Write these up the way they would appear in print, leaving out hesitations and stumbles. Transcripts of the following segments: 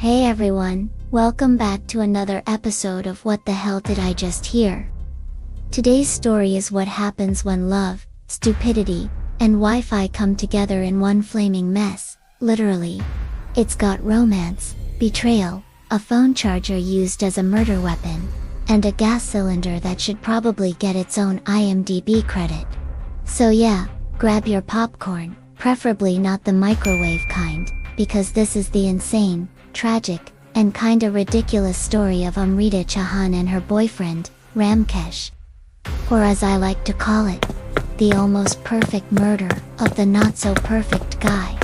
Hey everyone, welcome back to another episode of What the Hell Did I Just Hear? Today's story is what happens when love, stupidity, and Wi-Fi come together in one flaming mess, literally. It's got romance, betrayal, a phone charger used as a murder weapon, and a gas cylinder that should probably get its own IMDb credit. So yeah, grab your popcorn, preferably not the microwave kind, because this is the insane, tragic, and kinda ridiculous story of Amrita Chauhan and her boyfriend, Ramkesh. Or as I like to call it, the almost perfect murder of the not-so-perfect guy.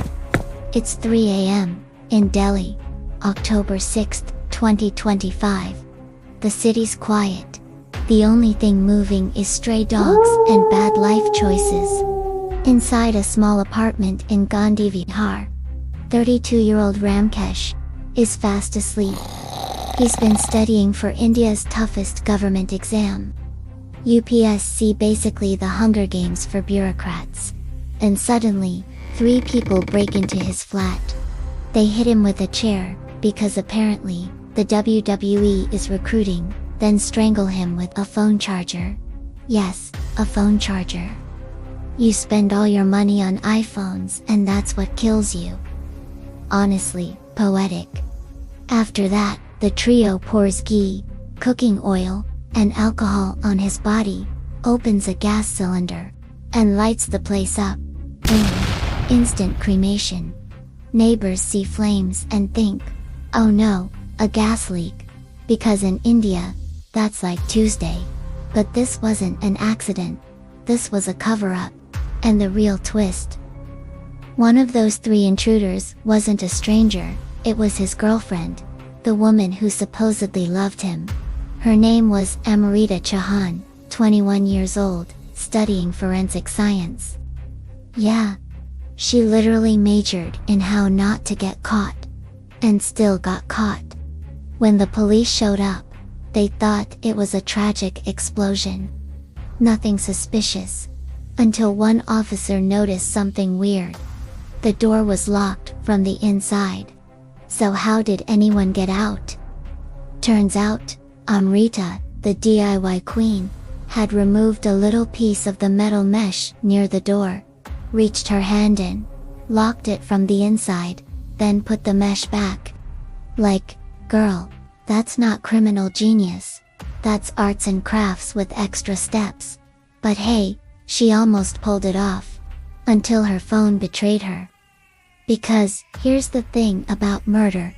It's 3 a.m. in Delhi, October 6, 2025. The city's quiet. The only thing moving is stray dogs and bad life choices. Inside a small apartment in Gandhi Vihar, 32-year-old Ramkesh is fast asleep. He's been studying for India's toughest government exam. UPSC, basically the Hunger Games for bureaucrats. And suddenly, 3 people break into his flat. They hit him with a chair, because apparently, the WWE is recruiting, then strangle him with a phone charger. Yes, a phone charger. You spend all your money on iPhones and that's what kills you. Honestly, poetic. After that, the trio pours ghee, cooking oil, and alcohol on his body, opens a gas cylinder, and lights the place up. Boom! Instant cremation. Neighbors see flames and think, oh no, a gas leak. Because in India, that's like Tuesday. But this wasn't an accident. This was a cover-up. And the real twist. One of those 3 intruders wasn't a stranger, it was his girlfriend, the woman who supposedly loved him. Her name was Amrita Chauhan, 21 years old, studying forensic science. Yeah, she literally majored in how not to get caught. And still got caught. When the police showed up, they thought it was a tragic explosion. Nothing suspicious. Until one officer noticed something weird. The door was locked from the inside. So how did anyone get out? Turns out, Amrita, the DIY queen, had removed a little piece of the metal mesh near the door, reached her hand in, locked it from the inside, then put the mesh back. Like, girl, that's not criminal genius. That's arts and crafts with extra steps. But hey, she almost pulled it off. Until her phone betrayed her. Because, here's the thing about murder.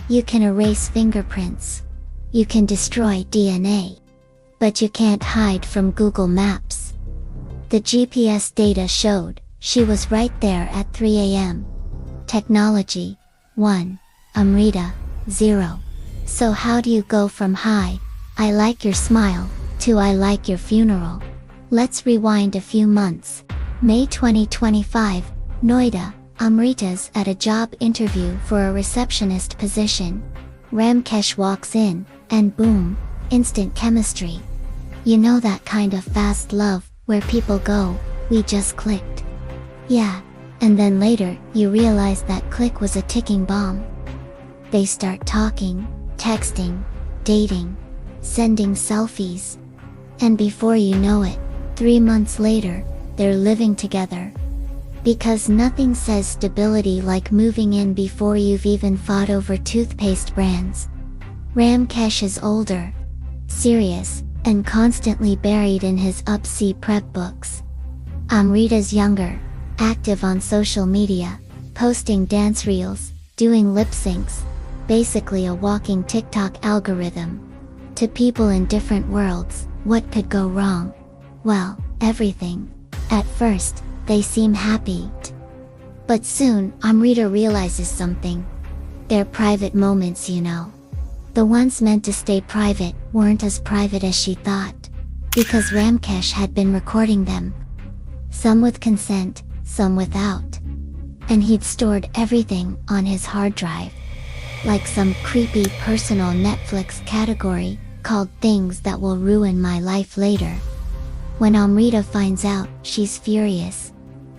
You can erase fingerprints. You can destroy DNA. But you can't hide from Google Maps. The GPS data showed she was right there at 3 a.m. Technology, 1. Amrita, 0. So how do you go from hi, I like your smile, to I like your funeral? Let's rewind a few months. May 2025, Noida, Amrita's at a job interview for a receptionist position. Ramkesh walks in, and boom, instant chemistry. You know that kind of fast love, where people go, we just clicked. Yeah, and then later, you realize that click was a ticking bomb. They start talking, texting, dating, sending selfies. And before you know it, 3 months later, they're living together. Because nothing says stability like moving in before you've even fought over toothpaste brands. Ramkesh is older, serious, and constantly buried in his up-C prep books. Amrita's younger, active on social media, posting dance reels, doing lip syncs, basically a walking TikTok algorithm. To people in different worlds, what could go wrong? Well, everything. At first, they seem happy. But soon, Amrita realizes something. They're private moments, you know. The ones meant to stay private weren't as private as she thought. Because Ramkesh had been recording them. Some with consent, some without. And he'd stored everything on his hard drive. Like some creepy personal Netflix category, called Things That Will Ruin My Life Later. When Amrita finds out, she's furious.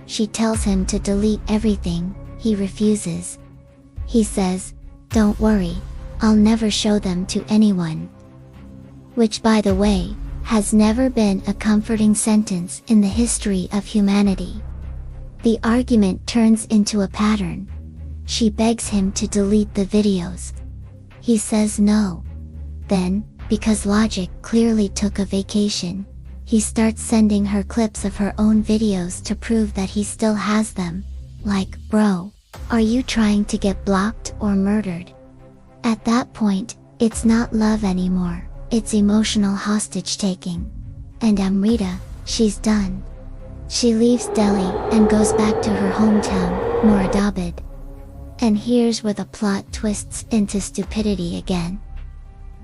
She tells him to delete everything, he refuses. He says, "Don't worry, I'll never show them to anyone." Which, by the way, has never been a comforting sentence in the history of humanity. The argument turns into a pattern. She begs him to delete the videos. He says no. Then, because logic clearly took a vacation, he starts sending her clips of her own videos to prove that he still has them. Like, bro, are you trying to get blocked or murdered? At that point, it's not love anymore, it's emotional hostage-taking. And Amrita, she's done. She leaves Delhi and goes back to her hometown, Moradabad. And here's where the plot twists into stupidity again.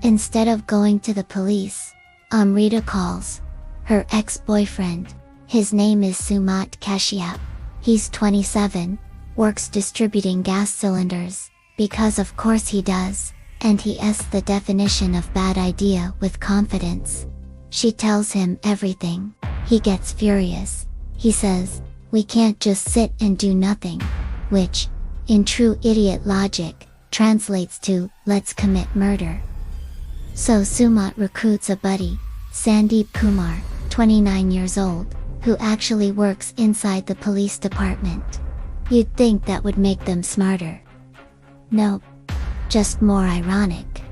Instead of going to the police, Amrita calls her ex-boyfriend. His name is Sumit Kashyap. He's 27, works distributing gas cylinders, because of course he does, and he asks the definition of bad idea with confidence. She tells him everything. He gets furious. He says, "We can't just sit and do nothing," which, in true idiot logic, translates to, "Let's commit murder." So Sumit recruits a buddy, Sandeep Kumar, 29 years old, who actually works inside the police department. You'd think that would make them smarter. Nope. Just more ironic.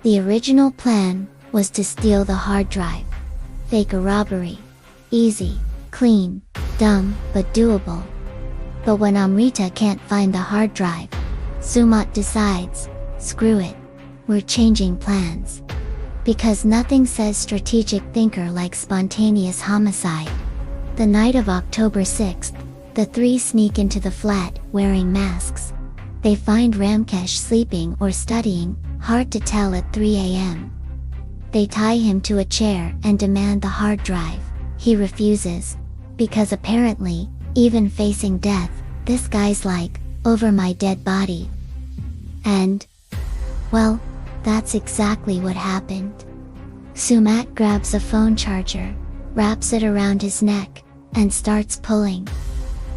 The original plan was to steal the hard drive. Fake a robbery. Easy, clean, dumb, but doable. But when Amrita can't find the hard drive, Sumit decides, screw it, we're changing plans. Because nothing says strategic thinker like spontaneous homicide. The night of October 6th, the three sneak into the flat, wearing masks. They find Ramkesh sleeping or studying, hard to tell at 3 a.m. They tie him to a chair and demand the hard drive. He refuses, because apparently, even facing death, this guy's like, over my dead body. And, well, that's exactly what happened. Sumit grabs a phone charger, wraps it around his neck, and starts pulling.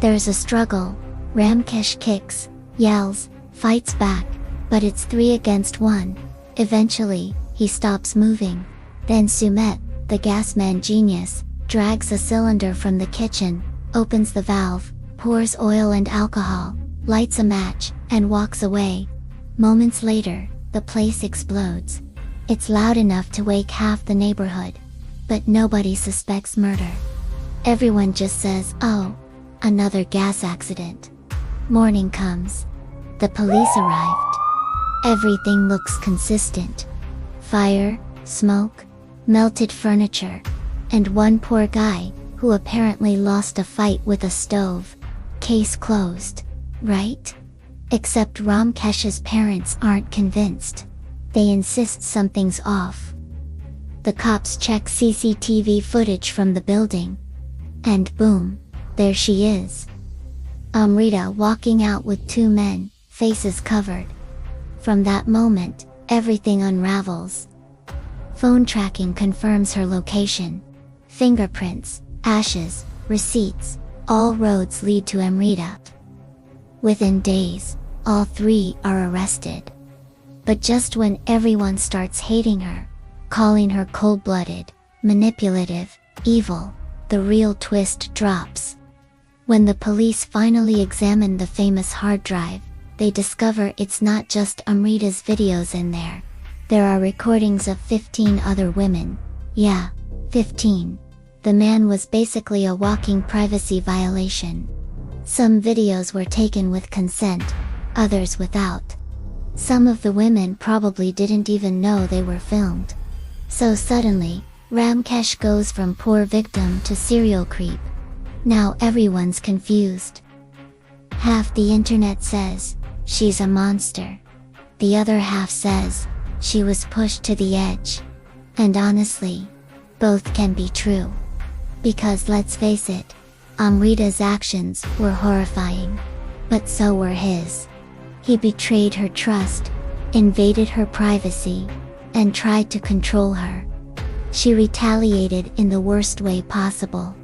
There's a struggle. Ramkesh kicks, yells, fights back, but it's 3 against 1. Eventually, he stops moving. Then Sumit, the gasman genius, drags a cylinder from the kitchen, opens the valve, pours oil and alcohol, lights a match, and walks away. Moments later, the place explodes. It's loud enough to wake half the neighborhood. But nobody suspects murder. Everyone just says, "Oh, another gas accident." Morning comes. The police arrived. Everything looks consistent. Fire, smoke, melted furniture, and one poor guy, who apparently lost a fight with a stove. Case closed, right? Except Ramkesh's parents aren't convinced. They insist something's off. The cops check CCTV footage from the building. And boom, there she is. Amrita walking out with 2 men, faces covered. From that moment, everything unravels. Phone tracking confirms her location. Fingerprints, ashes, receipts, all roads lead to Amrita. Within days, all 3 are arrested. But just when everyone starts hating her, calling her cold-blooded, manipulative, evil, the real twist drops. When the police finally examine the famous hard drive, they discover it's not just Amrita's videos in there. There are recordings of 15 other women. Yeah, 15. The man was basically a walking privacy violation. Some videos were taken with consent, others without. Some of the women probably didn't even know they were filmed. So suddenly, Ramkesh goes from poor victim to serial creep. Now everyone's confused. Half the internet says, she's a monster. The other half says, she was pushed to the edge. And honestly, both can be true. Because let's face it, Amrita's actions were horrifying. But so were his. He betrayed her trust, invaded her privacy, and tried to control her. She retaliated in the worst way possible.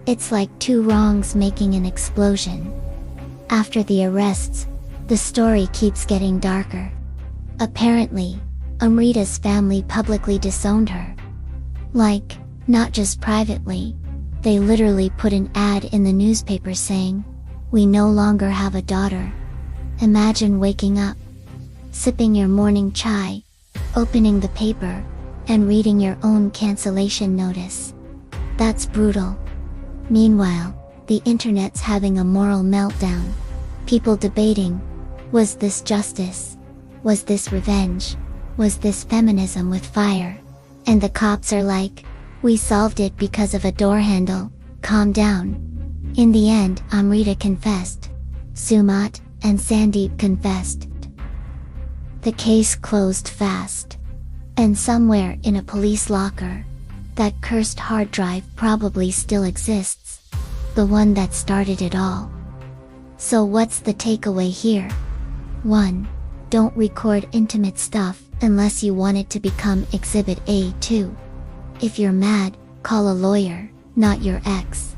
It's like 2 wrongs making an explosion. After the arrests, the story keeps getting darker. Apparently, Amrita's family publicly disowned her. Like, not just privately. They literally put an ad in the newspaper saying, "We no longer have a daughter." Imagine waking up, sipping your morning chai, opening the paper, and reading your own cancellation notice. That's brutal. Meanwhile, the internet's having a moral meltdown. People debating, was this justice? Was this revenge? Was this feminism with fire? And the cops are like, we solved it because of a door handle, calm down. In the end, Amrita confessed. Sumat and Sandeep confessed. The case closed fast. And somewhere in a police locker, that cursed hard drive probably still exists. The one that started it all. So what's the takeaway here? 1. Don't record intimate stuff unless you want it to become Exhibit A. 2. If you're mad, call a lawyer, not your ex.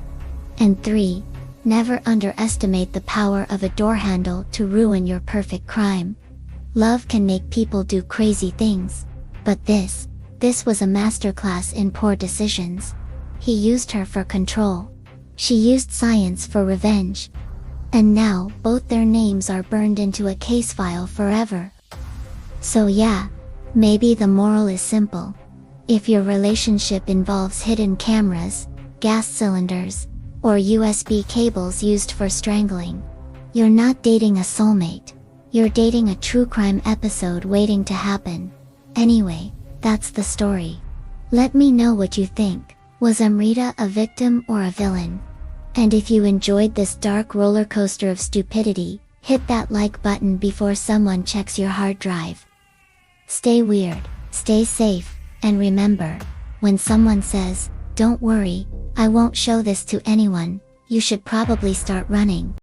And 3. Never underestimate the power of a door handle to ruin your perfect crime. Love can make people do crazy things, but this was a masterclass in poor decisions. He used her for control. She used science for revenge. And now, both their names are burned into a case file forever. So yeah, maybe the moral is simple. If your relationship involves hidden cameras, gas cylinders, or USB cables used for strangling, you're not dating a soulmate. You're dating a true crime episode waiting to happen. Anyway, that's the story. Let me know what you think. Was Amrita a victim or a villain? And if you enjoyed this dark roller coaster of stupidity, hit that like button before someone checks your hard drive. Stay weird, stay safe, and remember, when someone says, "Don't worry, I won't show this to anyone," you should probably start running.